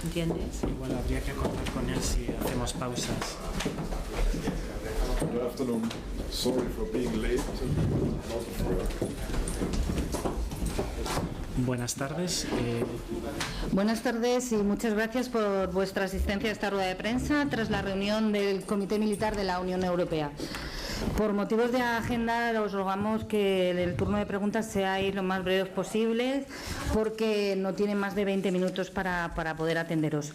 ¿entiendes? Igual habría que contar con él si hacemos pausas. Good afternoon. Sorry for being late. Buenas tardes. Buenas tardes y muchas gracias por vuestra asistencia a esta rueda de prensa tras la reunión del Comité Militar de la Unión Europea. Por motivos de agenda os rogamos que el turno de preguntas seáis lo más breves posible porque no tienen más de 20 minutos para poder atenderos.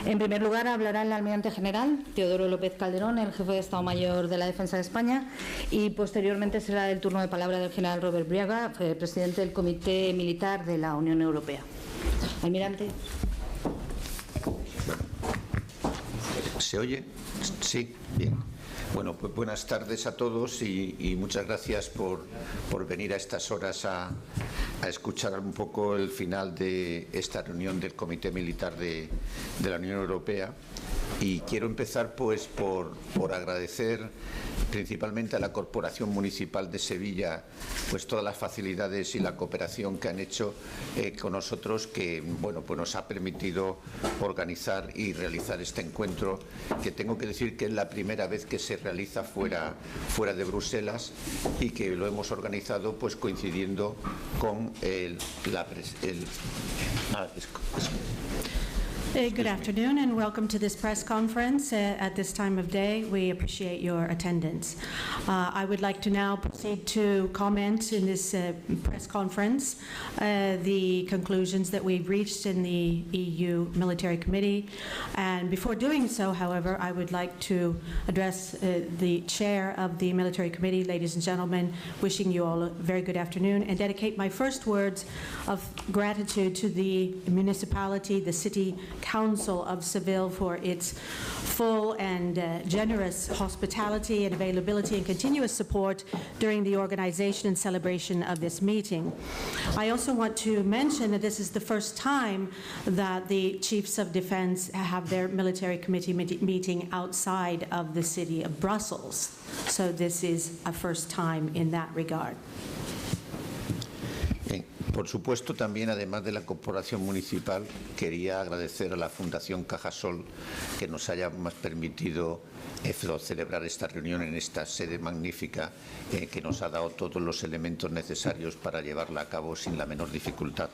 En primer lugar hablará el almirante general Teodoro López Calderón, el jefe de Estado Mayor de la Defensa de España, y posteriormente será el turno de palabra del general Robert Briaga, presidente del Comité Militar de la Unión Europea. Almirante. ¿Se oye? Sí, bien. Bueno, pues buenas tardes a todos y muchas gracias por venir a estas horas a escuchar un poco el final de esta reunión del Comité Militar de la Unión Europea. Y quiero empezar pues por agradecer principalmente a la Corporación Municipal de Sevilla pues todas las facilidades y la cooperación que han hecho con nosotros, que bueno, pues nos ha permitido organizar y realizar este encuentro, que tengo que decir que es la primera vez que se realiza fuera de Bruselas y que lo hemos organizado pues coincidiendo con Good afternoon and welcome to this press conference at this time of day. We appreciate your attendance. I would like to now proceed to comment in this press conference the conclusions that we've reached in the EU Military Committee. And before doing so, however, I would like to address the chair of the Military Committee, ladies and gentlemen, wishing you all a very good afternoon, and dedicate my first words of gratitude to the municipality, the city Council of Seville, for its full and generous hospitality and availability and continuous support during the organization and celebration of this meeting. I also want to mention that this is the first time that the Chiefs of Defense have their military committee meeting outside of the city of Brussels. So this is a first time in that regard. Por supuesto, también, además de la Corporación Municipal, quería agradecer a la Fundación Cajasol que nos haya permitido celebrar esta reunión en esta sede magnífica que nos ha dado todos los elementos necesarios para llevarla a cabo sin la menor dificultad.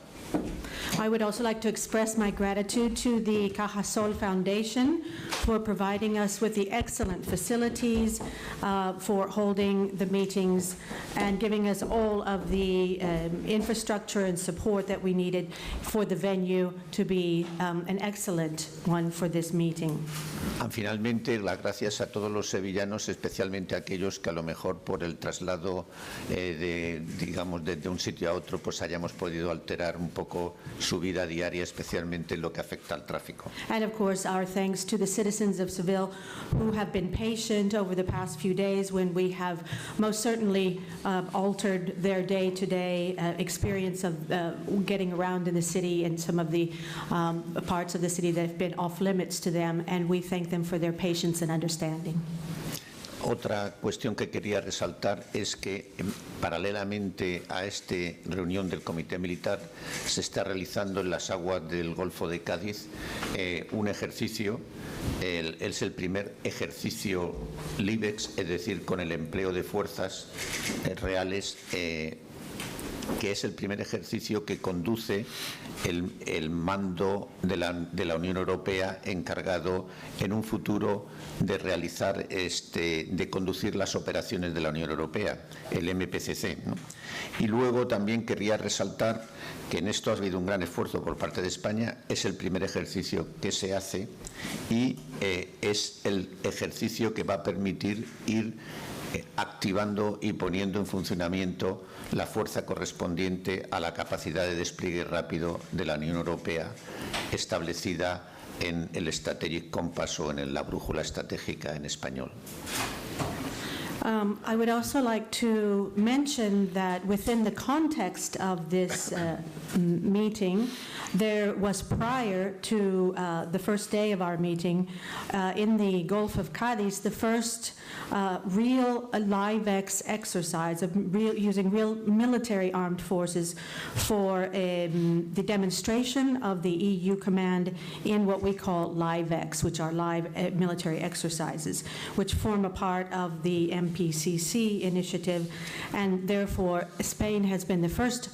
I would also like to express my gratitude to the Cajasol Foundation for providing us with the excellent facilities for holding the meetings and giving us all of the infrastructure and support that we needed for the venue to be an excellent one for this meeting. Finalmente, las gracias a todos los sevillanos, especialmente a aquellos que a lo mejor por el traslado digamos, desde un sitio a otro, pues hayamos podido alterar un poco su vida diaria, especialmente en lo que afecta al tráfico. And of course, our thanks to the citizens of Seville who have been patient over the past few days when we have most certainly altered their day-to-day experience of getting around in the city and some of the parts of the city that have been off limits to them, and we thank them for their patience and understanding. Otra cuestión que quería resaltar es que paralelamente a esta reunión del Comité Militar se está realizando en las aguas del Golfo de Cádiz un ejercicio, es el primer ejercicio LIBEX, es decir, con el empleo de fuerzas reales, que es el primer ejercicio que conduce el mando de la Unión Europea encargado en un futuro de realizar, de conducir las operaciones de la Unión Europea, el MPCC, ¿no? Y luego también querría resaltar que en esto ha habido un gran esfuerzo por parte de España, es el primer ejercicio que se hace y es el ejercicio que va a permitir ir activando y poniendo en funcionamiento la fuerza correspondiente a la capacidad de despliegue rápido de la Unión Europea establecida en el Strategic Compass o en la brújula estratégica en español. I would also like to mention that within the context of this meeting, there was prior to the first day of our meeting in the Gulf of Cadiz, the first real LiveX exercise of using real military armed forces for the demonstration of the EU command in what we call LiveX, which are live military exercises, which form a part of the MPCC initiative, and therefore Spain has been the first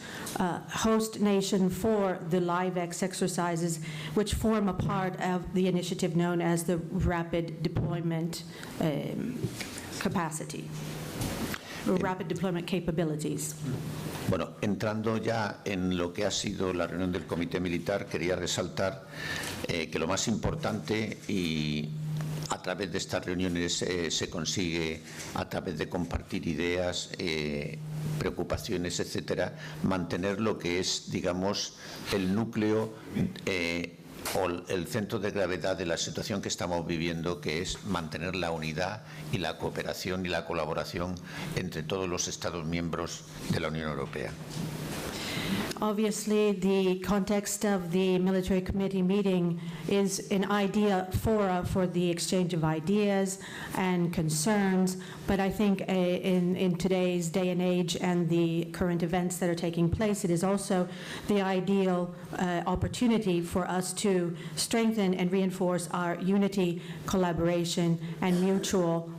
host nation for the LiveX exercises, which form a part of the initiative known as the Rapid Deployment Capacity, or Rapid Deployment Capabilities. Bueno, entrando ya en lo que ha sido la reunión del Comité Militar, quería resaltar que lo más importante y a través de estas reuniones se consigue, a través de compartir ideas, preocupaciones, etcétera, mantener lo que es, digamos, el núcleo o el centro de gravedad de la situación que estamos viviendo, que es mantener la unidad y la cooperación y la colaboración entre todos los Estados miembros de la Unión Europea. Obviously, the context of the military committee meeting is an idea fora for the exchange of ideas and concerns, but I think in today's day and age and the current events that are taking place, it is also the ideal opportunity for us to strengthen and reinforce our unity, collaboration, and mutual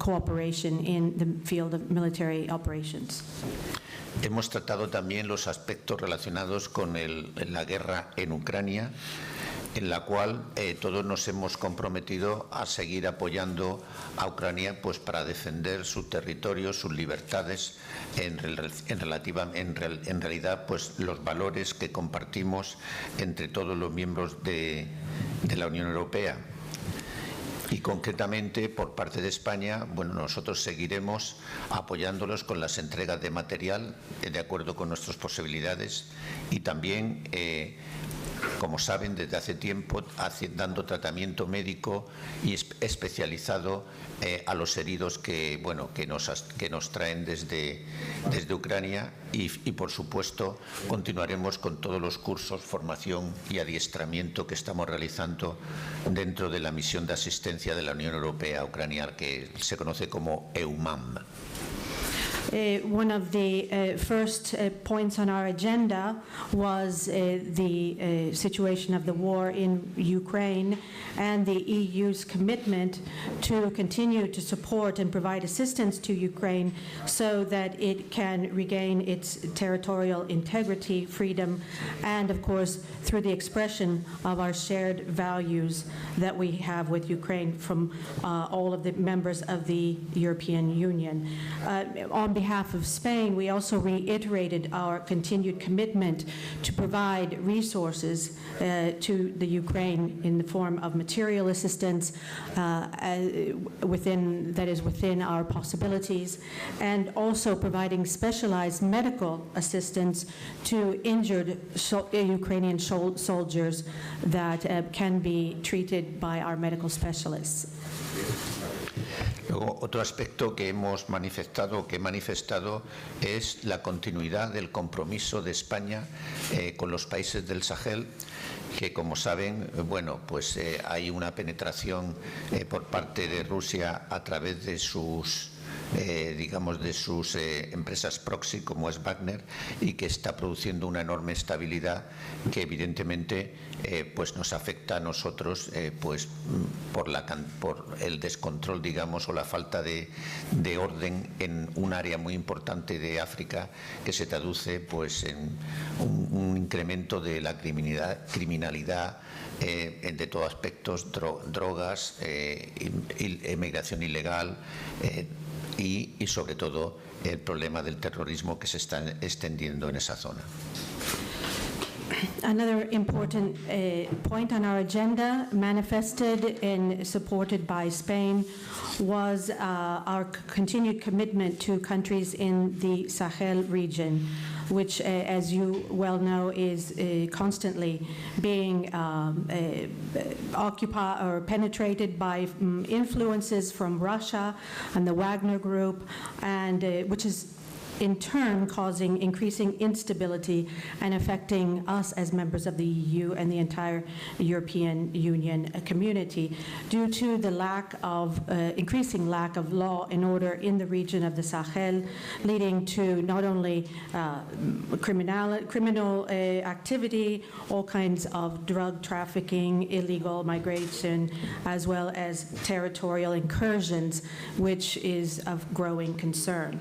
cooperation in the field of military operations. Hemos tratado también los aspectos relacionados con la guerra en Ucrania, en la cual todos nos hemos comprometido a seguir apoyando a Ucrania, pues para defender su territorio, sus libertades, en realidad pues los valores que compartimos entre todos los miembros de la Unión Europea. Y concretamente, por parte de España, bueno, nosotros seguiremos apoyándolos con las entregas de material de acuerdo con nuestras posibilidades y también, como saben, desde hace tiempo dando tratamiento médico y especializado a los heridos que nos traen desde Ucrania y, por supuesto, continuaremos con todos los cursos, formación y adiestramiento que estamos realizando dentro de la misión de asistencia de la Unión Europea a Ucrania, que se conoce como Eumc. One of the first points on our agenda was the situation of the war in Ukraine and the EU's commitment to continue to support and provide assistance to Ukraine so that it can regain its territorial integrity, freedom, and, of course, through the expression of our shared values that we have with Ukraine from all of the members of the European Union. On behalf of Spain, we also reiterated our continued commitment to provide resources to the Ukraine in the form of material assistance within our possibilities, and also providing specialized medical assistance to injured Ukrainian soldiers that can be treated by our medical specialists. Luego, otro aspecto que hemos manifestado, que he manifestado, es la continuidad del compromiso de España con los países del Sahel, que, como saben, bueno, pues hay una penetración por parte de Rusia a través de sus empresas proxy, como es Wagner, y que está produciendo una enorme estabilidad que evidentemente pues nos afecta a nosotros pues por el descontrol, digamos, o la falta de orden en un área muy importante de África, que se traduce pues en un incremento de la criminalidad de todos aspectos, drogas, emigración ilegal, y sobre todo el problema del terrorismo que se está extendiendo en esa zona. Another important point on our agenda, manifested and supported by Spain, was our continued commitment to countries in the Sahel region. which, as you well know, is constantly being occupied or penetrated by influences from Russia and the Wagner Group, and which is in turn causing increasing instability and affecting us as members of the EU and the entire European Union community due to the increasing lack of law and order in the region of the Sahel, leading to not only criminal activity, all kinds of drug trafficking, illegal migration, as well as territorial incursions, which is of growing concern.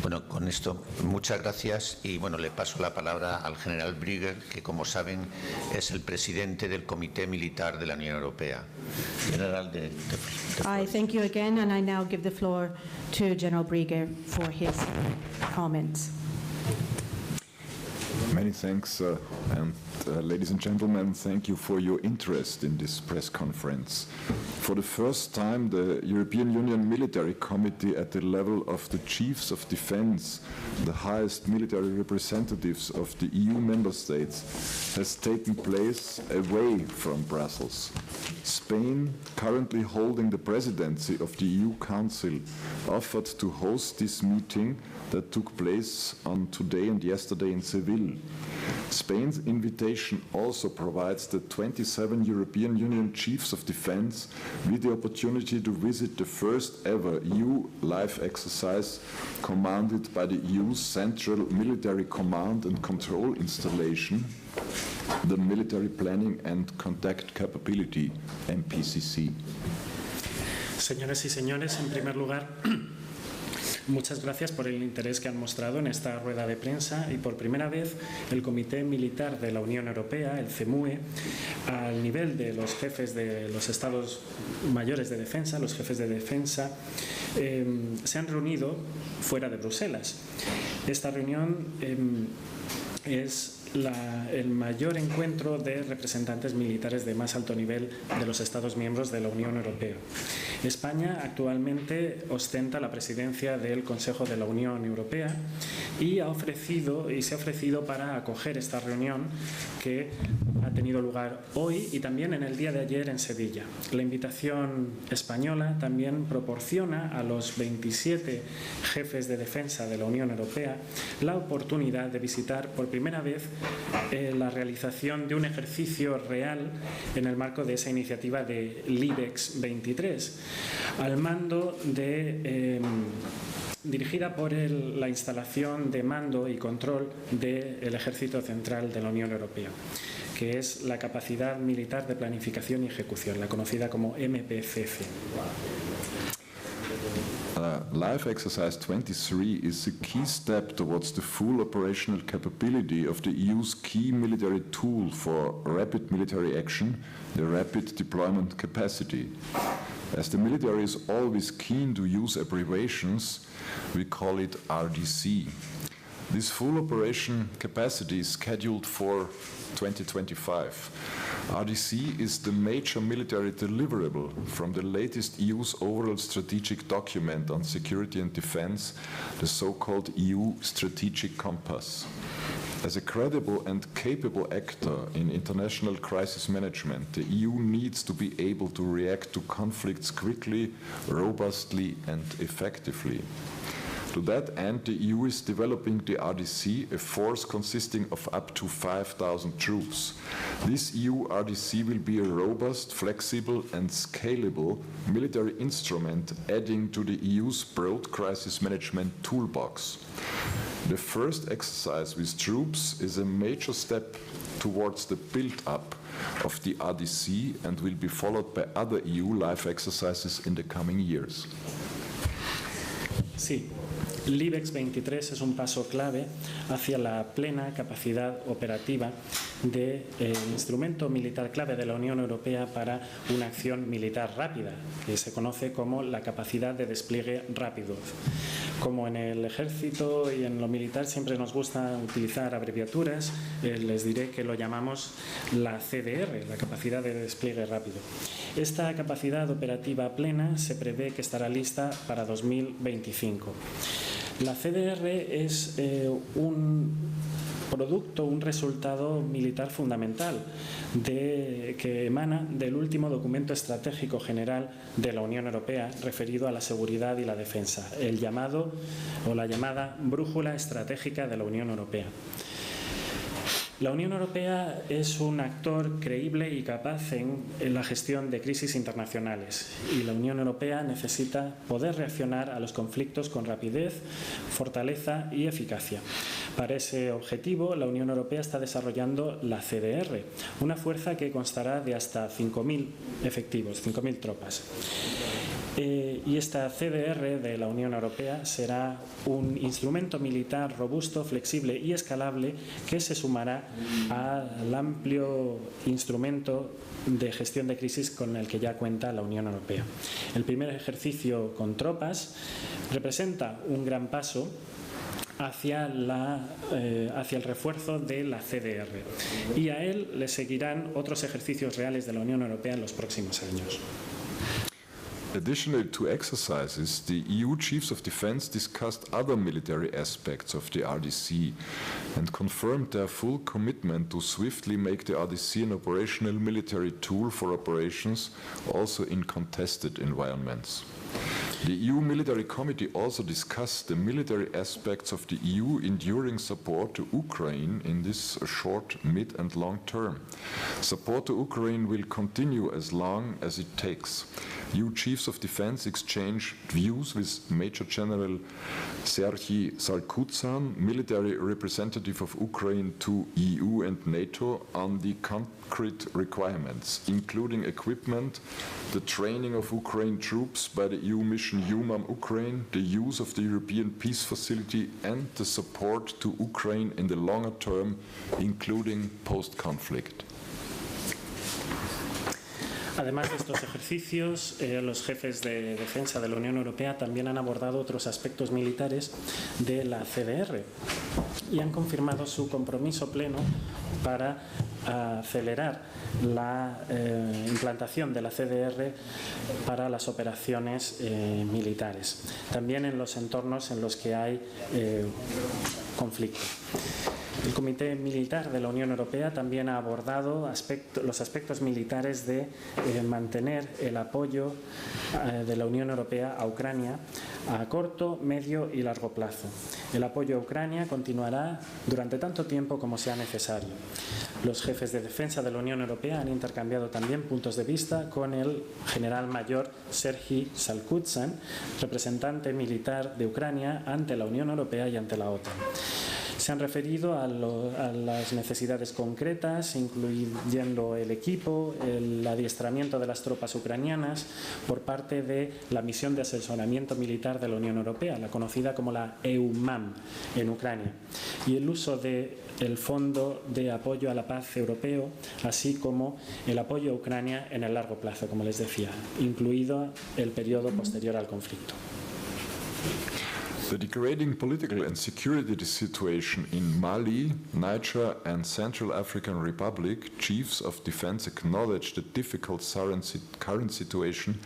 Bueno, con esto, muchas gracias y bueno, le paso la palabra al general Brigger, que como saben es el presidente del Comité Militar de la Unión Europea. General, I thank you again, and I now give the floor to General Brigger for his comments. Many thanks, and ladies and gentlemen, thank you for your interest in this press conference. For the first time, the European Union Military Committee at the level of the chiefs of defense, the highest military representatives of the EU member states, has taken place away from Brussels. Spain, currently holding the presidency of the EU Council, offered to host this meeting that took place on today and yesterday in Seville. Spain's invitation also provides the 27 European Union Chiefs of Defense with the opportunity to visit the first ever EU live exercise commanded by the EU's Central Military Command and Control Installation, the Military Planning and Contact Capability, MPCC. Señoras y señores, en primer lugar, muchas gracias por el interés que han mostrado en esta rueda de prensa y por primera vez el Comité Militar de la Unión Europea, el CEMUE, al nivel de los jefes de los Estados Mayores de Defensa, los jefes de defensa, se han reunido fuera de Bruselas. Esta reunión es el mayor encuentro de representantes militares de más alto nivel de los Estados miembros de la Unión Europea. España actualmente ostenta la presidencia del Consejo de la Unión Europea y se ha ofrecido para acoger esta reunión que ha tenido lugar hoy y también en el día de ayer en Sevilla. La invitación española también proporciona a los 27 jefes de defensa de la Unión Europea la oportunidad de visitar por primera vez la realización de un ejercicio real en el marco de esa iniciativa de LIBEX 23, al mando dirigida por la instalación de mando y control del Ejército Central de la Unión Europea, que es la capacidad militar de planificación y ejecución, la conocida como MPCC. Live Exercise 23 is a key step towards the full operational capability of the EU's key military tool for rapid military action, the Rapid Deployment Capacity. As the military is always keen to use abbreviations, we call it RDC. This full operation capacity is scheduled for 2025. RDC is the major military deliverable from the latest EU's overall strategic document on security and defense, the so-called EU Strategic Compass. As a credible and capable actor in international crisis management, the EU needs to be able to react to conflicts quickly, robustly, and effectively. To that end, the EU is developing the RDC, a force consisting of up to 5,000 troops. This EU RDC will be a robust, flexible, and scalable military instrument adding to the EU's broad crisis management toolbox. The first exercise with troops is a major step towards the build-up of the RDC and will be followed by other EU live exercises in the coming years. Sí. LIBEX 23 es un paso clave hacia la plena capacidad operativa del instrumento militar clave de la Unión Europea para una acción militar rápida, que se conoce como la capacidad de despliegue rápido. Como en el ejército y en lo militar siempre nos gusta utilizar abreviaturas, les diré que lo llamamos la CDR, la capacidad de despliegue rápido. Esta capacidad operativa plena se prevé que estará lista para 2025. La CDR es un producto, un resultado militar fundamental que emana del último documento estratégico general de la Unión Europea referido a la seguridad y la defensa, el llamado o la llamada Brújula Estratégica de la Unión Europea. La Unión Europea es un actor creíble y capaz en la gestión de crisis internacionales y la Unión Europea necesita poder reaccionar a los conflictos con rapidez, fortaleza y eficacia. Para ese objetivo, la Unión Europea está desarrollando la CDR, una fuerza que constará de hasta 5.000 efectivos, 5.000 tropas. Y esta CDR de la Unión Europea será un instrumento militar robusto, flexible y escalable que se sumará al amplio instrumento de gestión de crisis con el que ya cuenta la Unión Europea. El primer ejercicio con tropas representa un gran paso hacia el refuerzo de la CDR y a él le seguirán otros ejercicios reales de la Unión Europea en los próximos años. Additionally to exercises, the EU Chiefs of Defense discussed other military aspects of the RDC and confirmed their full commitment to swiftly make the RDC an operational military tool for operations, also in contested environments. The EU Military Committee also discussed the military aspects of the EU enduring support to Ukraine in this short, mid and long term. Support to Ukraine will continue as long as it takes. EU Chiefs of Defense exchanged views with Major General Serhiy Sarkutsan, military representative of Ukraine to EU and NATO, on the concrete requirements, including equipment, the training of Ukraine troops by the EU mission EUMAM Ukraine, the use of the European Peace Facility and the support to Ukraine in the longer term, including post-conflict. Además de estos ejercicios, los jefes de defensa de la Unión Europea también han abordado otros aspectos militares de la CDR y han confirmado su compromiso pleno para acelerar la implantación de la CDR para las operaciones militares, también en los entornos en los que hay conflicto. El Comité Militar de la Unión Europea también ha abordado los aspectos militares de mantener el apoyo de la Unión Europea a Ucrania a corto, medio y largo plazo. El apoyo a Ucrania continuará durante tanto tiempo como sea necesario. Los jefes de defensa de la Unión Europea han intercambiado también puntos de vista con el general mayor Serhiy Sarkutsan, representante militar de Ucrania ante la Unión Europea y ante la OTAN. Se han referido a las necesidades concretas, incluyendo el equipo, el adiestramiento de las tropas ucranianas por parte de la misión de asesoramiento militar de la Unión Europea, la conocida como la EUMAM en Ucrania, y el uso del Fondo de Apoyo a la Paz Europeo, así como el apoyo a Ucrania en el largo plazo, como les decía, incluido el periodo posterior al conflicto. The degrading political and security situation in Mali, Niger and Central African Republic, chiefs of defense acknowledged the difficult current situation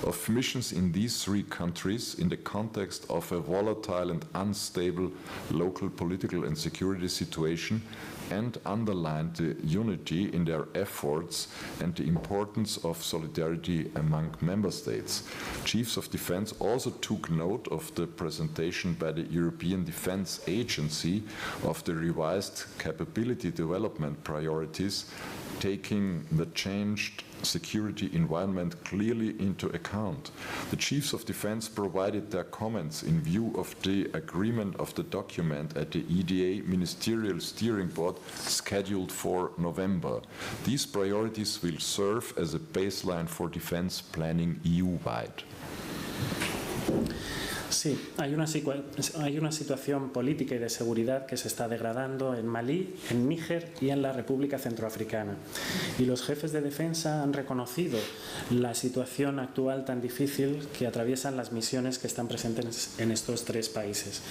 of missions in these three countries in the context of a volatile and unstable local political and security situation, and underlined the unity in their efforts and the importance of solidarity among member states. Chiefs of Defense also took note of the presentation by the European Defence Agency of the revised capability development priorities, taking the changed security environment clearly into account. The Chiefs of Defense provided their comments in view of the agreement of the document at the EDA Ministerial Steering Board scheduled for November. These priorities will serve as a baseline for defense planning EU-wide. Sí, hay una situación política y de seguridad que se está degradando en Malí, en Níger y en la República Centroafricana. Y los jefes de defensa han reconocido la situación actual tan difícil que atraviesan las misiones que están presentes en estos tres países.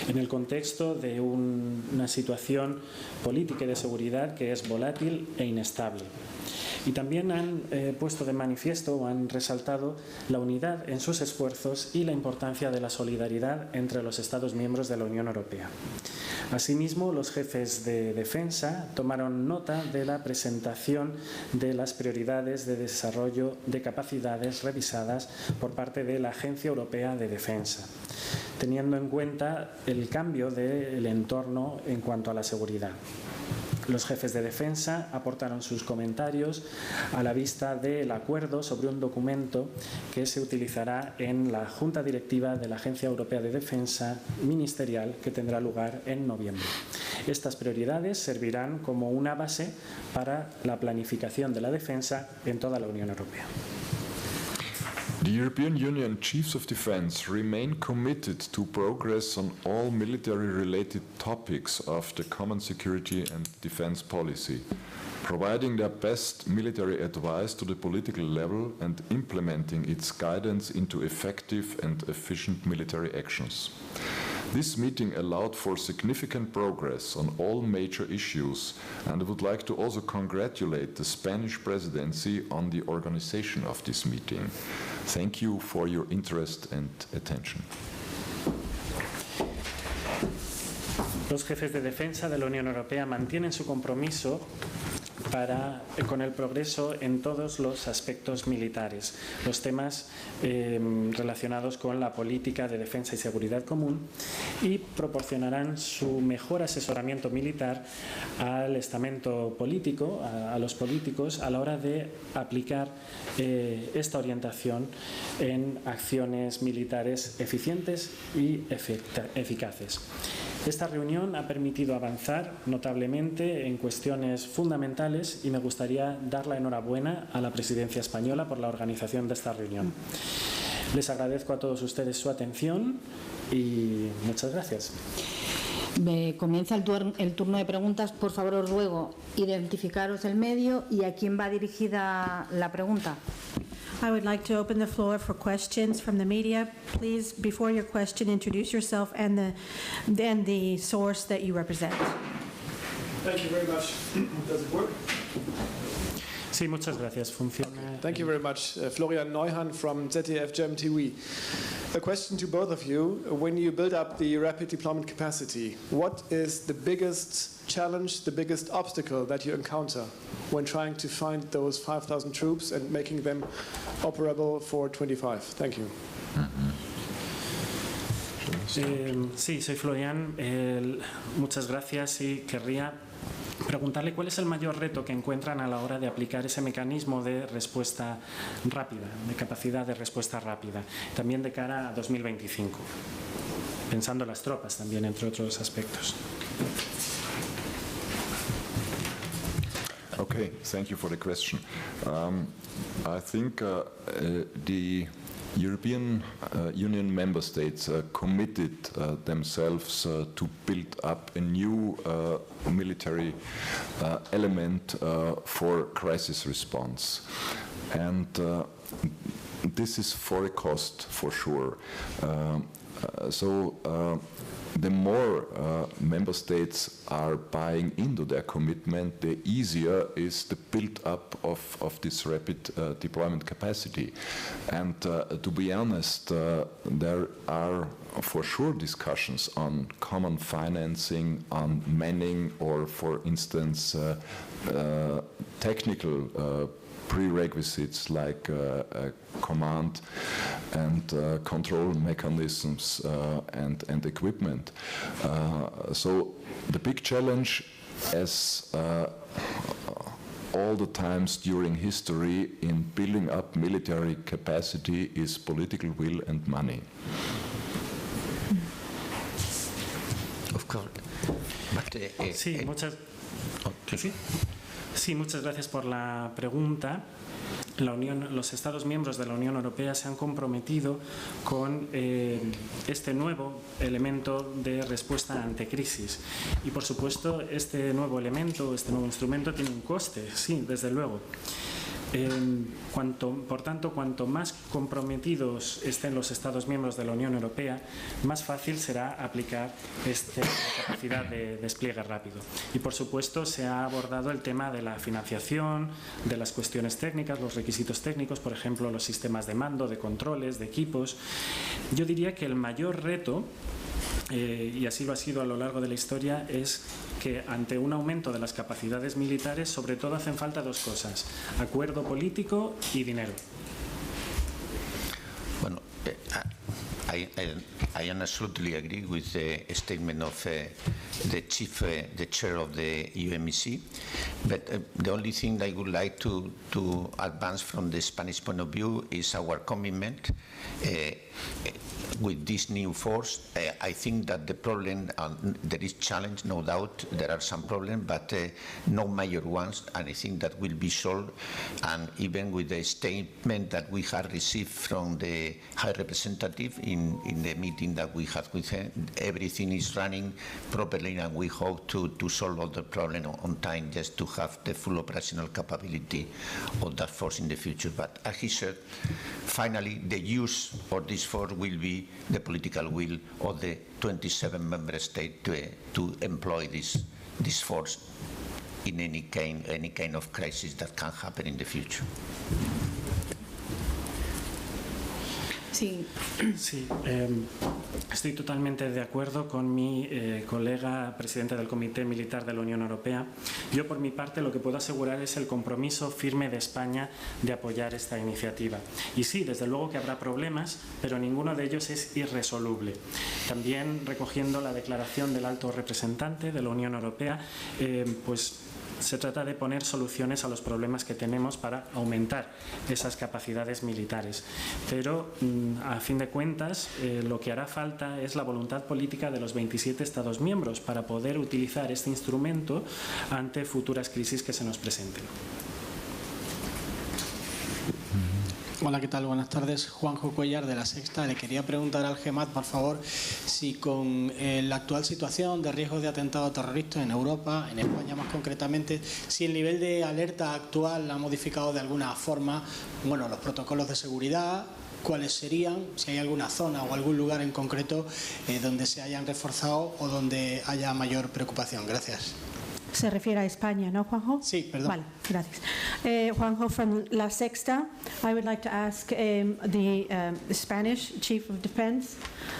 En el contexto de una situación política y de seguridad que es volátil e inestable. y también han puesto de manifiesto o han resaltado la unidad en sus esfuerzos y la importancia de la solidaridad entre los Estados miembros de la Unión Europea. Asimismo, los jefes de defensa tomaron nota de la presentación de las prioridades de desarrollo de capacidades revisadas por parte de la Agencia Europea de Defensa, teniendo en cuenta el cambio del entorno en cuanto a la seguridad. Los jefes de defensa aportaron sus comentarios a la vista del acuerdo sobre un documento que se utilizará en la Junta Directiva de la Agencia Europea de Defensa Ministerial que tendrá lugar en noviembre. Estas prioridades servirán como una base para la planificación de la defensa en toda la Unión Europea. The European Union Chiefs of Defence remain committed to progress on all military-related topics of the common security and defence policy, providing their best military advice to the political level and implementing its guidance into effective and efficient military actions. This meeting allowed for significant progress on all major issues, and I would like to also congratulate the Spanish presidency on the organization of this meeting. Thank you for your interest and attention. Los jefes de defensa de la Unión Europea mantienen su compromiso con el progreso en todos los aspectos militares, los temas relacionados con la política de defensa y seguridad común, y proporcionarán su mejor asesoramiento militar al estamento político, a los políticos, a la hora de aplicar esta orientación en acciones militares eficientes y eficaces. Esta reunión ha permitido avanzar notablemente en cuestiones fundamentales y me gustaría dar la enhorabuena a la Presidencia española por la organización de esta reunión. Les agradezco a todos ustedes su atención y muchas gracias. Comienza el turno de preguntas. Por favor, os ruego identificaros el medio y a quién va dirigida la pregunta. I would like to open the floor for questions from the media. Please, before your question, introduce yourself and the source that you represent. Thank you very much. Does it work? Sí, muchas gracias. Funciona. Okay. Thank you very much. Florian Neuhan from ZDF German TV. A question to both of you. When you build up the rapid deployment capacity, what is the biggest challenge, the biggest obstacle that you encounter when trying to find those 5,000 troops and making them operable for 25? Thank you. Sí, soy Florian. Muchas gracias y querría preguntarle cuál es el mayor reto que encuentran a la hora de aplicar ese mecanismo de respuesta rápida, de capacidad de respuesta rápida, también de cara a 2025, pensando en las tropas también, entre otros aspectos. Okay, thank you for the question. I think the European Union member states committed themselves to build up a new military element for crisis response. And this is for a cost, for sure. The more member states are buying into their commitment, the easier is the build-up of this rapid deployment capacity. And to be honest, there are for sure discussions on common financing, on manning, or for instance, technical prerequisites like command and control mechanisms and equipment. So the big challenge, as all the times during history in building up military capacity, is political will and money. Of course. But, Sí, muchas gracias por la pregunta. Los Estados miembros de la Unión Europea se han comprometido con este nuevo elemento de respuesta ante crisis. Y, por supuesto, este nuevo elemento, este nuevo instrumento tiene un coste, sí, desde luego. Por tanto, cuanto más comprometidos estén los Estados miembros de la Unión Europea, más fácil será aplicar esta capacidad de despliegue rápido. Y, por supuesto, se ha abordado el tema de la financiación, de las cuestiones técnicas, los requisitos técnicos, por ejemplo, los sistemas de mando, de controles, de equipos. Yo diría que el mayor reto, y así lo ha sido a lo largo de la historia, es que ante un aumento de las capacidades militares, sobre todo hacen falta dos cosas: acuerdo político y dinero. Bueno, I absolutely agree with the statement of the chair of the Eumc, but the only thing I would like to advance from the Spanish point of view is our commitment with this new force. I think that the problem, there is challenge, no doubt, there are some problems, but no major ones, and I think that will be solved. And even with the statement that we have received from the High Representative in the meeting that we had with her, everything is running properly, and we hope to solve all the problem on time, just to have the full operational capability of that force in the future. But as he said, finally, the use of this force will be the political will of the 27 member states to employ this force in any kind of crisis that can happen in the future. Sí. Sí, estoy totalmente de acuerdo con mi colega presidente del Comité Militar de la Unión Europea. Yo, por mi parte, lo que puedo asegurar es el compromiso firme de España de apoyar esta iniciativa. Y sí, desde luego que habrá problemas, pero ninguno de ellos es irresoluble. También, recogiendo la declaración del alto representante de la Unión Europea, pues se trata de poner soluciones a los problemas que tenemos para aumentar esas capacidades militares. Pero, a fin de cuentas, lo que hará falta es la voluntad política de los 27 Estados miembros para poder utilizar este instrumento ante futuras crisis que se nos presenten. Hola, ¿qué tal? Buenas tardes. Juanjo Cuellar, de La Sexta. Le quería preguntar al GEMAT, por favor, si con la actual situación de riesgo de atentado terrorista en Europa, en España más concretamente, si el nivel de alerta actual ha modificado de alguna forma, bueno, los protocolos de seguridad, cuáles serían, si hay alguna zona o algún lugar en concreto donde se hayan reforzado o donde haya mayor preocupación. Gracias. Se refiere a España, ¿no, Juanjo? Sí, perdón. Vale, gracias. Juanjo, from La Sexta, I would like to ask the Spanish Chief of Defense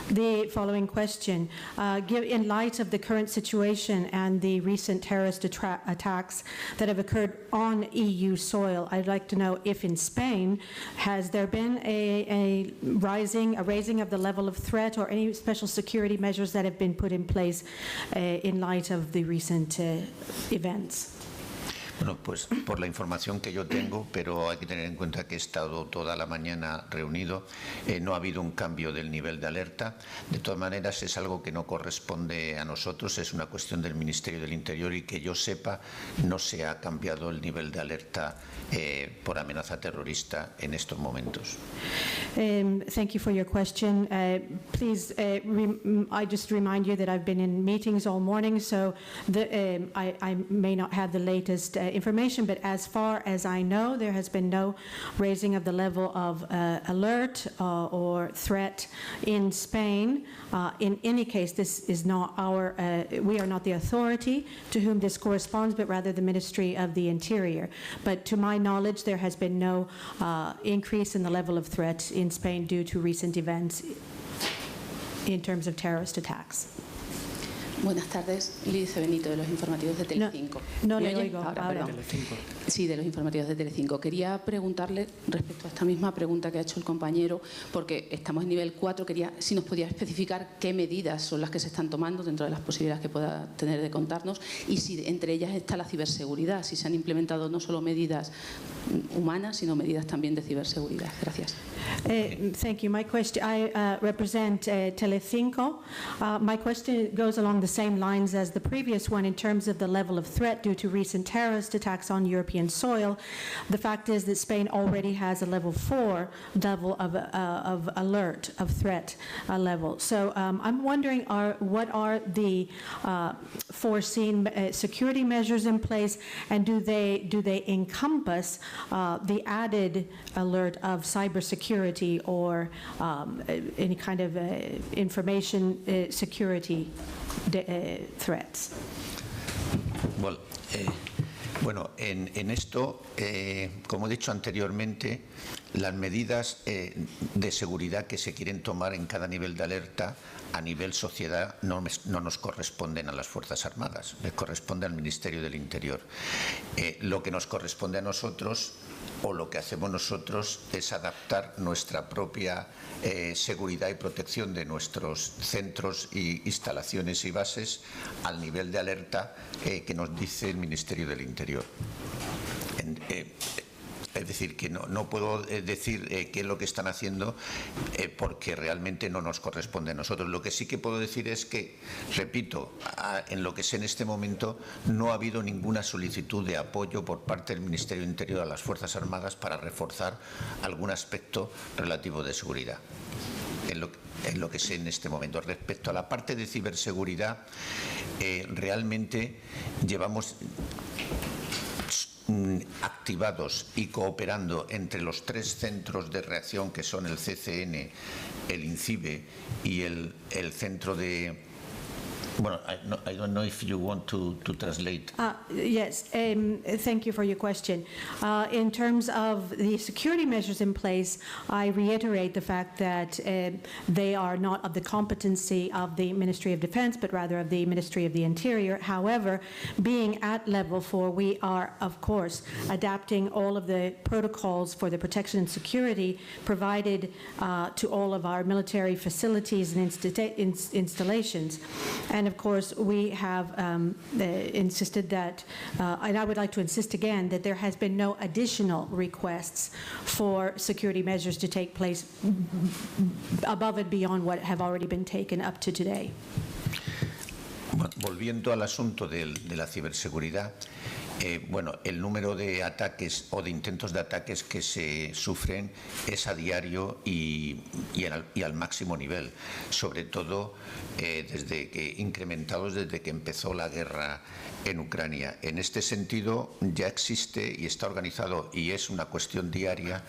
the following question. In light of the current situation and the recent terrorist attacks that have occurred on EU soil, I'd like to know if in Spain, has there been a raising of the level of threat or any special security measures that have been put in place in light of the recent events? Bueno, pues por la información que yo tengo, pero hay que tener en cuenta que he estado toda la mañana reunido, no ha habido un cambio del nivel de alerta. De todas maneras, es algo que no corresponde a nosotros, es una cuestión del Ministerio del Interior y que yo sepa no se ha cambiado el nivel de alerta por amenaza terrorista en estos momentos. Thank you for your question. Please, I just remind you that I've been in meetings all morning, so I may not have the latest information, but as far as I know, there has been no raising of the level of alert or threat in Spain. In any case, this is not we are not the authority to whom this corresponds, but rather the Ministry of the Interior. But to my knowledge, there has been no increase in the level of threat in Spain due to recent events in terms of terrorist attacks. Buenas tardes, Lidia Benito, de los informativos de Telecinco. No le oigo. Ahora. Sí, de los informativos de Telecinco. Quería preguntarle, respecto a esta misma pregunta que ha hecho el compañero, porque estamos en nivel 4, quería si nos podía especificar qué medidas son las que se están tomando dentro de las posibilidades que pueda tener de contarnos y si entre ellas está la ciberseguridad, si se han implementado no solo medidas humanas, sino medidas también de ciberseguridad. Gracias. Thank you. My question, I represent Telecinco. My question goes along the same lines as the previous one in terms of the level of threat due to recent terrorist attacks on European soil. The fact is that Spain already has a level 4 level of alert, of threat level. So I'm wondering, what are the foreseen security measures in place, and do they encompass the added alert of cybersecurity or any kind of information security threats? Bueno, en esto, como he dicho anteriormente, las medidas de seguridad que se quieren tomar en cada nivel de alerta a nivel sociedad no nos corresponden a las Fuerzas Armadas, les corresponde al Ministerio del Interior. Lo que nos corresponde a nosotros, o lo que hacemos nosotros, es adaptar nuestra propia seguridad y protección de nuestros centros e instalaciones y bases al nivel de alerta que nos dice el Ministerio del Interior. Es decir, que no puedo decir qué es lo que están haciendo porque realmente no nos corresponde a nosotros. Lo que sí que puedo decir es que, repito, en lo que sé en este momento, no ha habido ninguna solicitud de apoyo por parte del Ministerio del Interior a las Fuerzas Armadas para reforzar algún aspecto relativo de seguridad. En lo que sé en este momento. Respecto a la parte de ciberseguridad, realmente llevamos activados y cooperando entre los 3 centros de reacción que son el CCN, el INCIBE y el centro de... Bueno, I don't know if you want to translate. Yes, thank you for your question. In terms of the security measures in place, I reiterate the fact that they are not of the competency of the Ministry of Defense, but rather of the Ministry of the Interior. However, being at level 4, we are, of course, adapting all of the protocols for the protection and security provided to all of our military facilities and installations. And of course, we have insisted that, and I would like to insist again, that there has been no additional requests for security measures to take place above and beyond what have already been taken up to today. Volviendo al asunto de la ciberseguridad, bueno, el número de ataques o de intentos de ataques que se sufren es a diario y al máximo nivel, sobre todo incrementados desde que empezó la guerra en Ucrania. En este sentido ya existe y está organizado, y es una cuestión diaria,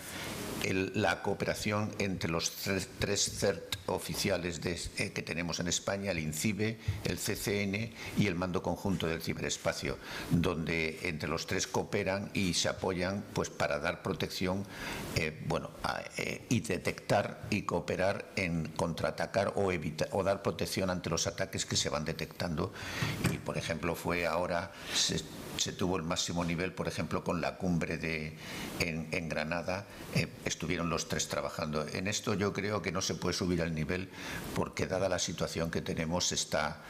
la cooperación entre los tres CERT oficiales que tenemos en España, el INCIBE, el CCN y el Mando Conjunto del Ciberespacio, donde entre los 3 cooperan y se apoyan pues para dar protección y detectar y cooperar en contraatacar o dar protección ante los ataques que se van detectando. Y por ejemplo ahora se tuvo el máximo nivel, por ejemplo, con la cumbre en Granada, estuvieron los 3 trabajando. En esto yo creo que no se puede subir al nivel porque, dada la situación que tenemos, está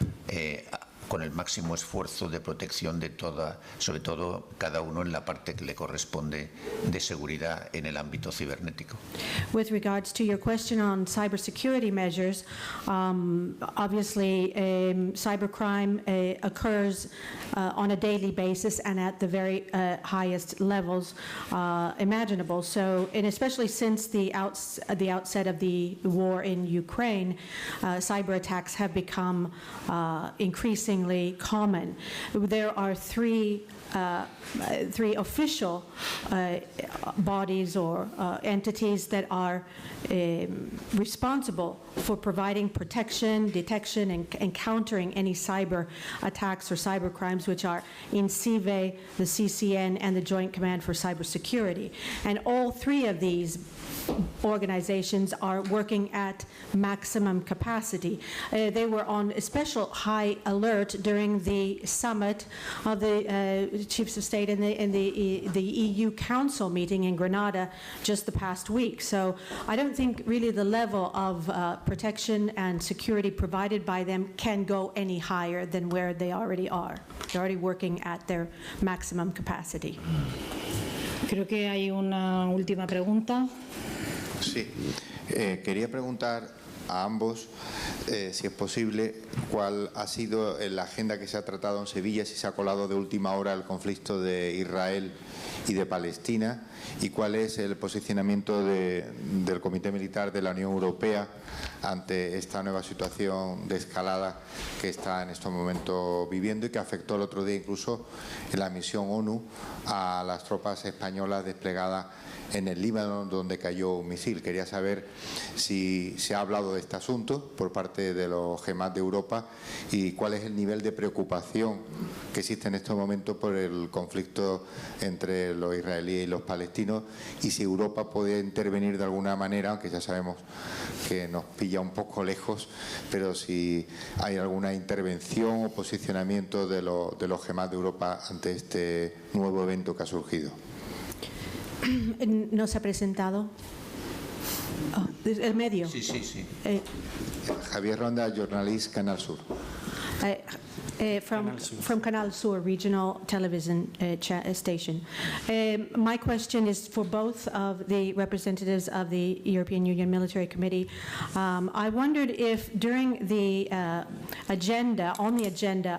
con el máximo esfuerzo de protección de sobre todo cada uno en la parte que le corresponde de seguridad en el ámbito cibernético. With regards to your question on cybersecurity measures, obviously cybercrime occurs on a daily basis and at the very highest levels imaginable. So, and especially since the outset of the war in Ukraine, cyber attacks have become increasingly common. There are three official bodies or entities that are responsible for providing protection, detection, and countering any cyber attacks or cyber crimes, which are INCIBE, the CCN, and the Joint Command for Cybersecurity. And all 3 of these organizations are working at maximum capacity. They were on a special high alert during the summit of the chiefs of state in the EU Council meeting in Granada just the past week. So I don't think really the level of protection and security provided by them can go any higher than where they already are. They're already working at their maximum capacity. Creo que hay una última pregunta. Sí, quería preguntar a ambos si es posible, cuál ha sido la agenda que se ha tratado en Sevilla, si se ha colado de última hora el conflicto de Israel y de Palestina, y cuál es el posicionamiento del Comité Militar de la Unión Europea ante esta nueva situación de escalada que está en estos momentos viviendo y que afectó el otro día incluso en la misión ONU a las tropas españolas desplegadas en el Líbano, donde cayó un misil. Quería saber si se ha hablado de este asunto por parte de los GEMAT de Europa y cuál es el nivel de preocupación que existe en estos momentos por el conflicto entre los israelíes y los palestinos, y si Europa puede intervenir de alguna manera, aunque ya sabemos que nos pilla un poco lejos, pero si hay alguna intervención o posicionamiento de los GEMAT de Europa ante este nuevo evento que ha surgido. ¿No se ha presentado? Oh, el medio. Sí, sí, sí. Javier Ronda, Jornalist, Canal Sur. From Canal Sur Regional Television station. My question is for both of the representatives of the European Union Military Committee. I wondered if during the agenda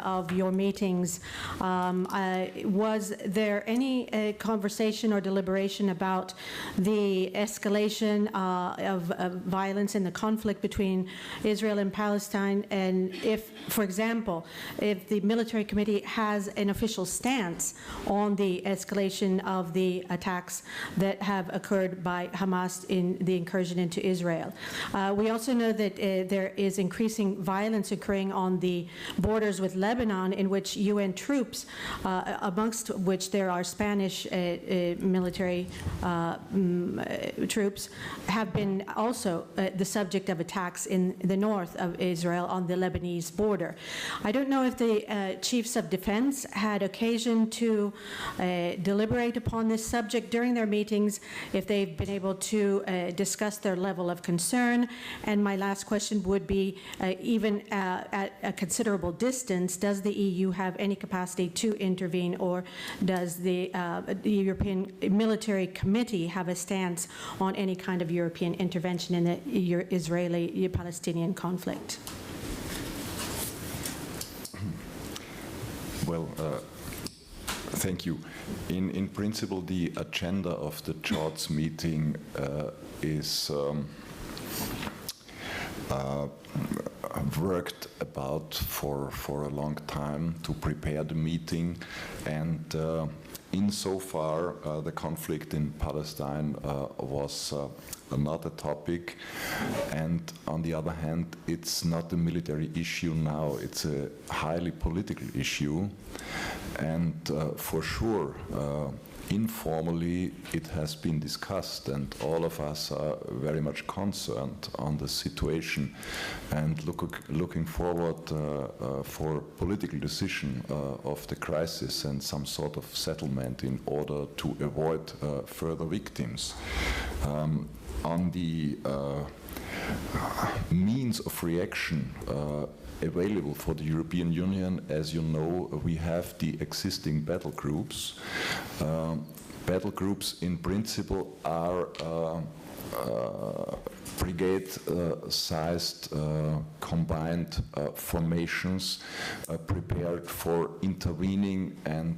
of your meetings, was there any conversation or deliberation about the escalation of violence and the conflict between Israel and Palestine, and if, for example, if the military committee has an official stance on the escalation of the attacks that have occurred by Hamas in the incursion into Israel. We also know that there is increasing violence occurring on the borders with Lebanon, in which UN troops, amongst which there are Spanish military troops, have been also the subject of attacks in the north of Israel on the Lebanese border. I don't know if the chiefs of defense had occasion to deliberate upon this subject during their meetings, if they've been able to discuss their level of concern. And my last question would be, even at a considerable distance, does the EU have any capacity to intervene, or does the European Military Committee have a stance on any kind of European intervention in the Israeli-Palestinian conflict? Well, thank you. In principle, the agenda of the CHODS meeting is worked about for a long time to prepare the meeting, and insofar the conflict in Palestine was not a topic, and on the other hand, it's not a military issue now, it's a highly political issue, and for sure informally it has been discussed, and all of us are very much concerned on the situation and looking forward for political decision of the crisis and some sort of settlement in order to avoid further victims. On the means of reaction available for the European Union, as you know, we have the existing battle groups. Battle groups in principle are brigade-sized combined formations prepared for intervening and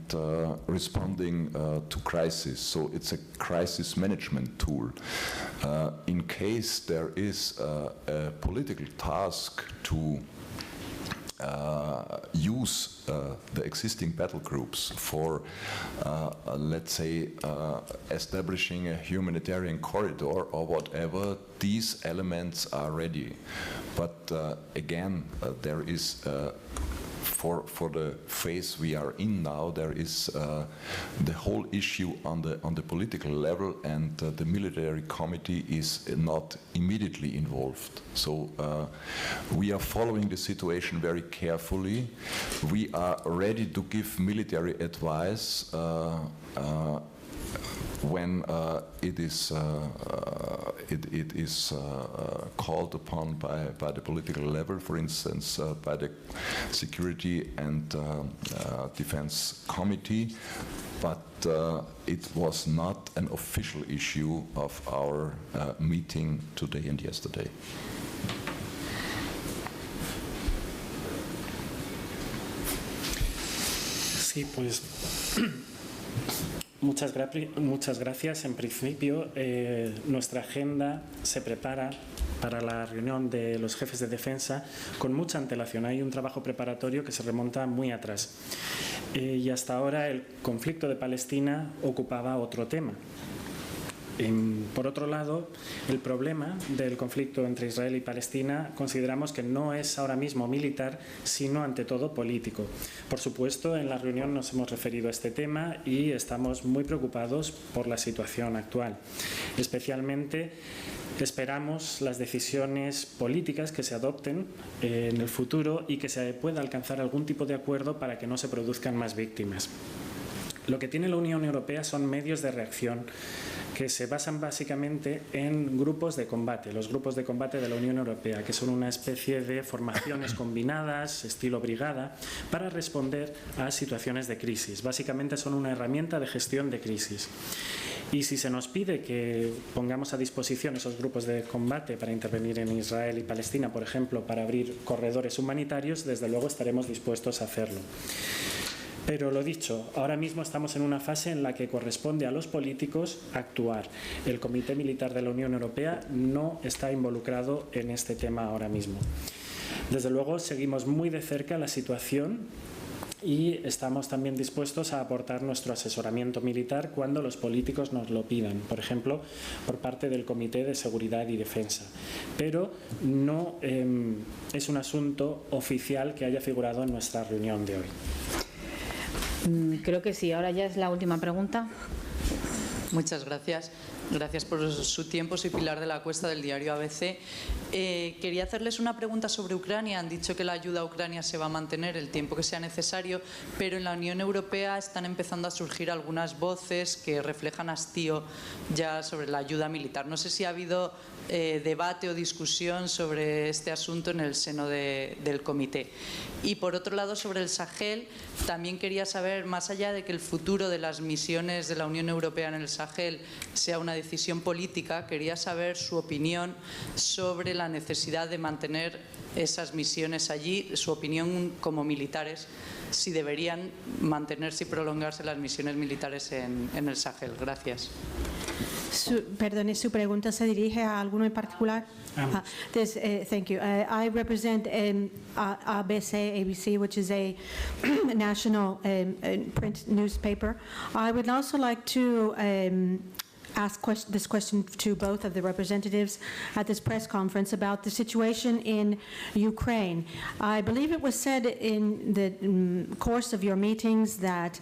responding to crisis. So it's a crisis management tool. In case there is a political task to use the existing battle groups for, let's say, establishing a humanitarian corridor or whatever, these elements are ready. But again, there is for the phase we are in now, there is the whole issue on the political level, and the military committee is not immediately involved. So we are following the situation very carefully. We are ready to give military advice when it is called upon by the political level, for instance, by the Security and Defense Committee, but it was not an official issue of our meeting today and yesterday. Sí, pues muchas gracias. En principio, nuestra agenda se prepara para la reunión de los jefes de defensa con mucha antelación. Hay un trabajo preparatorio que se remonta muy atrás. Y hasta ahora el conflicto de Palestina ocupaba otro tema. Por otro lado, el problema del conflicto entre Israel y Palestina consideramos que no es ahora mismo militar, sino ante todo político. Por supuesto, en la reunión nos hemos referido a este tema y estamos muy preocupados por la situación actual. Especialmente esperamos las decisiones políticas que se adopten en el futuro y que se pueda alcanzar algún tipo de acuerdo para que no se produzcan más víctimas. Lo que tiene la Unión Europea son medios de reacción que se basan básicamente en grupos de combate, los grupos de combate de la Unión Europea, que son una especie de formaciones combinadas, estilo brigada, para responder a situaciones de crisis. Básicamente son una herramienta de gestión de crisis. Y si se nos pide que pongamos a disposición esos grupos de combate para intervenir en Israel y Palestina, por ejemplo, para abrir corredores humanitarios, desde luego estaremos dispuestos a hacerlo. Pero lo dicho, ahora mismo estamos en una fase en la que corresponde a los políticos actuar. El Comité Militar de la Unión Europea no está involucrado en este tema ahora mismo. Desde luego, seguimos muy de cerca la situación y estamos también dispuestos a aportar nuestro asesoramiento militar cuando los políticos nos lo pidan, por ejemplo, por parte del Comité de Seguridad y Defensa. Pero no es un asunto oficial que haya figurado en nuestra reunión de hoy. Creo que sí. Ahora ya es la última pregunta. Muchas gracias. Gracias por su tiempo. Soy Pilar de la Cuesta, del diario ABC. Quería hacerles una pregunta sobre Ucrania. Han dicho que la ayuda a Ucrania se va a mantener el tiempo que sea necesario, pero en la Unión Europea están empezando a surgir algunas voces que reflejan hastío ya sobre la ayuda militar. No sé si ha habido debate o discusión sobre este asunto en el seno del comité. Y por otro lado, sobre el Sahel, también quería saber, más allá de que el futuro de las misiones de la Unión Europea en el Sahel sea una decisión política, quería saber su opinión sobre la necesidad de mantener esas misiones allí, su opinión como militares, si deberían mantenerse y prolongarse las misiones militares en el Sahel. Gracias. Perdone, ¿su pregunta se dirige a alguno en particular? Thank you. I represent ABC, which is a national print newspaper. I would also like to ask this question to both of the representatives at this press conference about the situation in Ukraine. I believe it was said in the course of your meetings that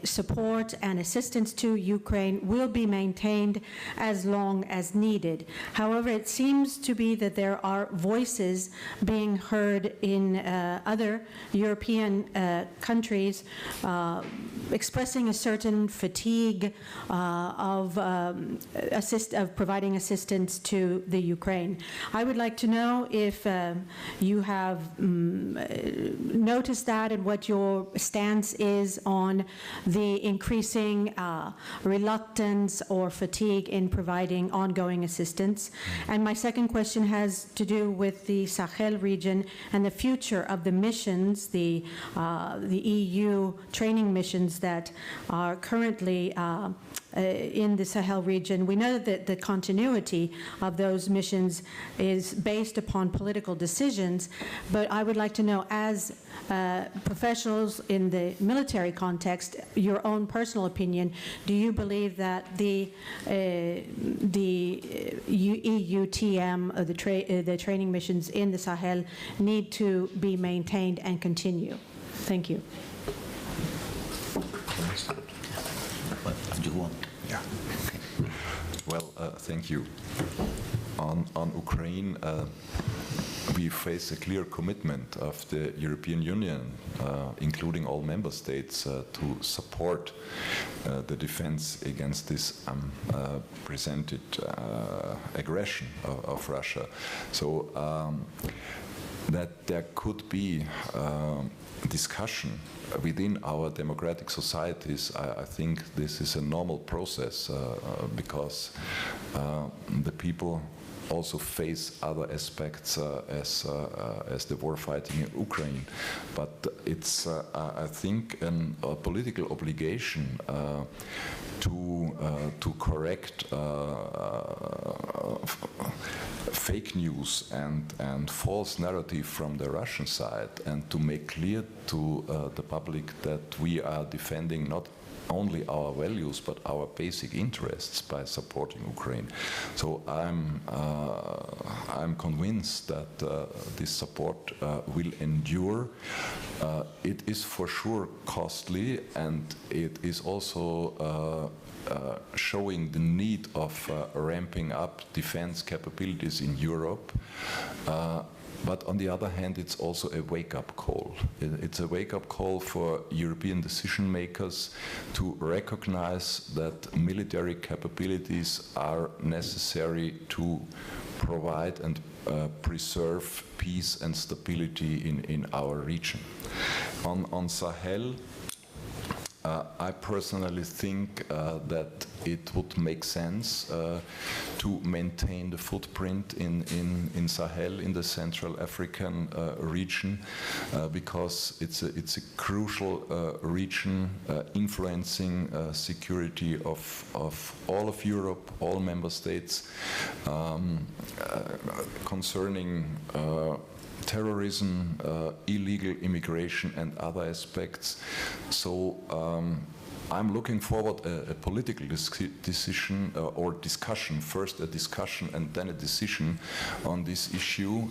support and assistance to Ukraine will be maintained as long as needed. However, it seems to be that there are voices being heard in other European countries expressing a certain fatigue of providing assistance to the Ukraine. I would like to know if you have noticed that and what your stance is on the increasing reluctance or fatigue in providing ongoing assistance. And my second question has to do with the Sahel region and the future of the missions, the EU training missions that are currently in the Sahel region. We know that the continuity of those missions is based upon political decisions, but I would like to know, as professionals in the military context, your own personal opinion. Do you believe that the EUTM, the training missions in the Sahel, need to be maintained and continue? Thank you. Yeah. Well, thank you. On Ukraine, we face a clear commitment of the European Union, including all member states, to support the defense against this presented aggression of Russia. So that there could be discussion within our democratic societies, I think this is a normal process because the people also face other aspects as the war fighting in Ukraine. But it's, I think, a political obligation to correct fake news and false narrative from the Russian side, and to make clear to the public that we are defending not only our values but our basic interests by supporting Ukraine. So I'm convinced that this support will endure. It is for sure costly, and it is also showing the need of ramping up defense capabilities in Europe. But on the other hand, it's also a wake-up call. It's a wake-up call for European decision makers to recognize that military capabilities are necessary to provide and preserve peace and stability in our region. On Sahel, I personally think that it would make sense to maintain the footprint in Sahel, in the Central African region, because it's a crucial region influencing security of all of Europe, all member states, concerning terrorism, illegal immigration, and other aspects. So I'm looking forward a political decision or discussion, first a discussion and then a decision on this issue.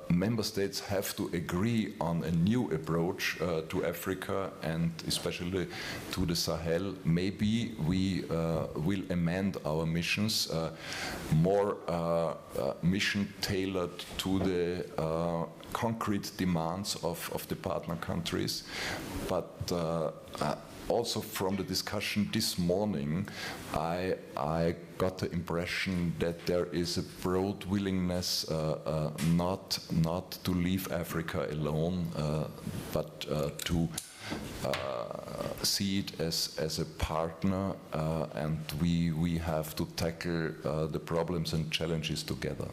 Member states have to agree on a new approach to Africa and especially to the Sahel. Maybe we will amend our missions, more mission tailored to the concrete demands of the partner countries, but also from the discussion this morning, I got the impression that there is a broad willingness not to leave Africa alone, but to see it as a partner, and we have to tackle the problems and challenges together.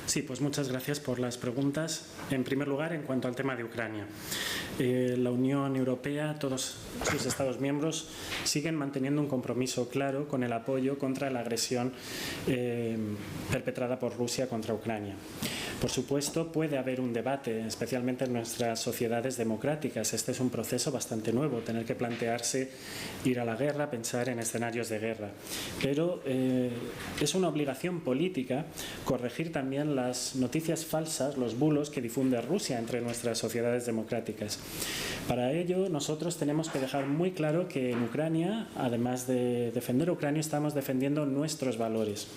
Sí, pues muchas gracias por las preguntas. En primer lugar, en cuanto al tema de Ucrania. La Unión Europea, todos sus Estados miembros, siguen manteniendo un compromiso claro con el apoyo contra la agresión perpetrada por Rusia contra Ucrania. Por supuesto, puede haber un debate, especialmente en nuestras sociedades democráticas. Este es un proceso bastante nuevo, tener que plantearse ir a la guerra, pensar en escenarios de guerra. Pero es una obligación política corregir también las noticias falsas, los bulos que difunde Rusia entre nuestras sociedades democráticas. Para ello, nosotros tenemos que dejar muy claro que en Ucrania, además de defender a Ucrania, estamos defendiendo nuestros valores.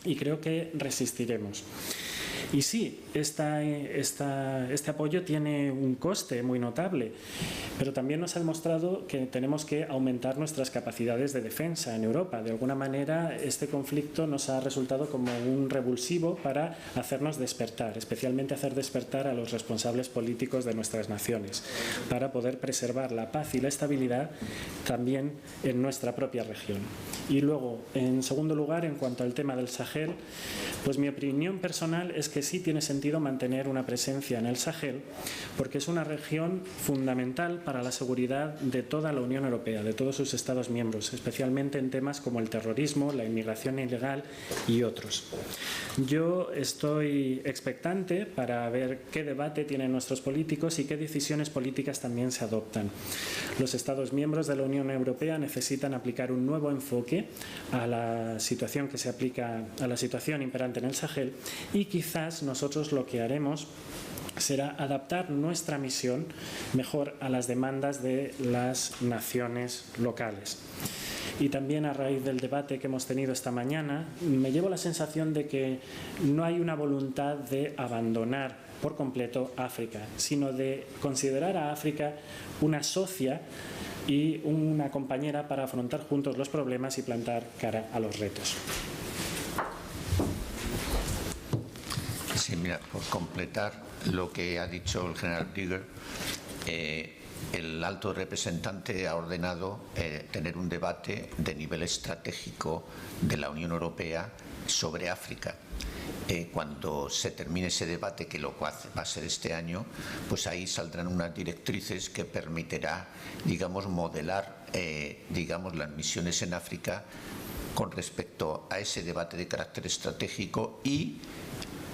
Y creo que resistiremos. Y sí, este apoyo tiene un coste muy notable, pero también nos ha demostrado que tenemos que aumentar nuestras capacidades de defensa en Europa. De alguna manera, este conflicto nos ha resultado como un revulsivo para hacernos despertar, especialmente hacer despertar a los responsables políticos de nuestras naciones, para poder preservar la paz y la estabilidad también en nuestra propia región. Y luego, en segundo lugar, en cuanto al tema del Sahel, pues mi opinión personal es que sí tiene sentido mantener una presencia en el Sahel, porque es una región fundamental para la seguridad de toda la Unión Europea, de todos sus Estados miembros, especialmente en temas como el terrorismo, la inmigración ilegal y otros. Yo estoy expectante para ver qué debate tienen nuestros políticos y qué decisiones políticas también se adoptan. Los Estados miembros de la Unión Europea necesitan aplicar un nuevo enfoque a la situación que se aplica a la situación imperante en el Sahel, y quizás nosotros lo que haremos será adaptar nuestra misión mejor a las demandas de las naciones locales. Y también, a raíz del debate que hemos tenido esta mañana, me llevo la sensación de que no hay una voluntad de abandonar por completo África, sino de considerar a África una socia y una compañera para afrontar juntos los problemas y plantar cara a los retos. Sí, mira, por completar lo que ha dicho el general Krieger, el alto representante ha ordenado tener un debate de nivel estratégico de la Unión Europea sobre África. Cuando se termine ese debate, que lo va a ser este año, pues ahí saldrán unas directrices que permitirá, digamos, modelar, digamos, las misiones en África con respecto a ese debate de carácter estratégico y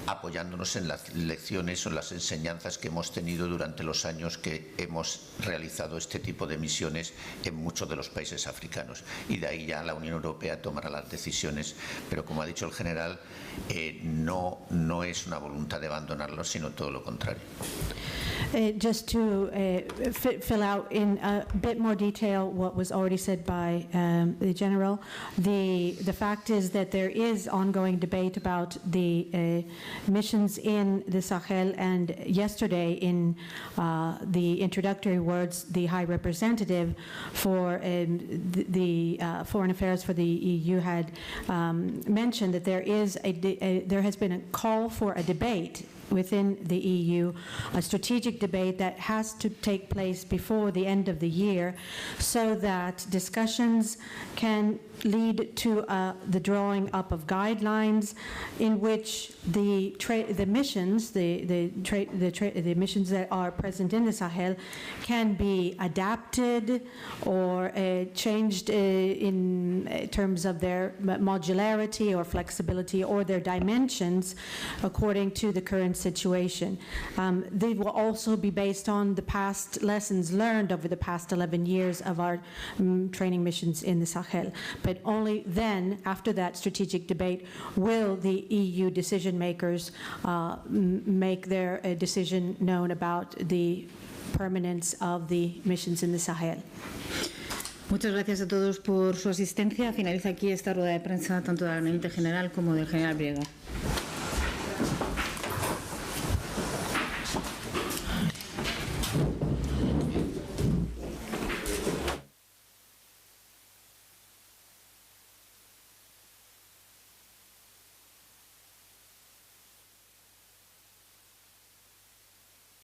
apoyándonos en las lecciones o las enseñanzas que hemos tenido durante los años que hemos realizado este tipo de misiones en muchos de los países africanos. Y de ahí ya la Unión Europea tomará las decisiones, pero como ha dicho el general, no es una voluntad de abandonarlo, sino todo lo contrario. Just to fill out in a bit more detail what was already said by the General, the fact is that there is ongoing debate about the missions in the Sahel, and yesterday in the introductory words, the High Representative for the Foreign Affairs for the EU had mentioned that there has been a call for a debate within the EU, a strategic debate that has to take place before the end of the year so that discussions can lead to the drawing up of guidelines in which the missions, the missions that are present in the Sahel can be adapted or changed in terms of their modularity or flexibility or their dimensions according to the current situation. They will also be based on the past lessons learned over the past 11 years of our training missions in the Sahel. But only then, after that strategic debate, will the EU decision makers make their decision known about the permanence of the missions in the Sahel. Muchas gracias a todos por su asistencia. Finaliza aquí esta rueda de prensa tanto del Almirante General como del General Briega.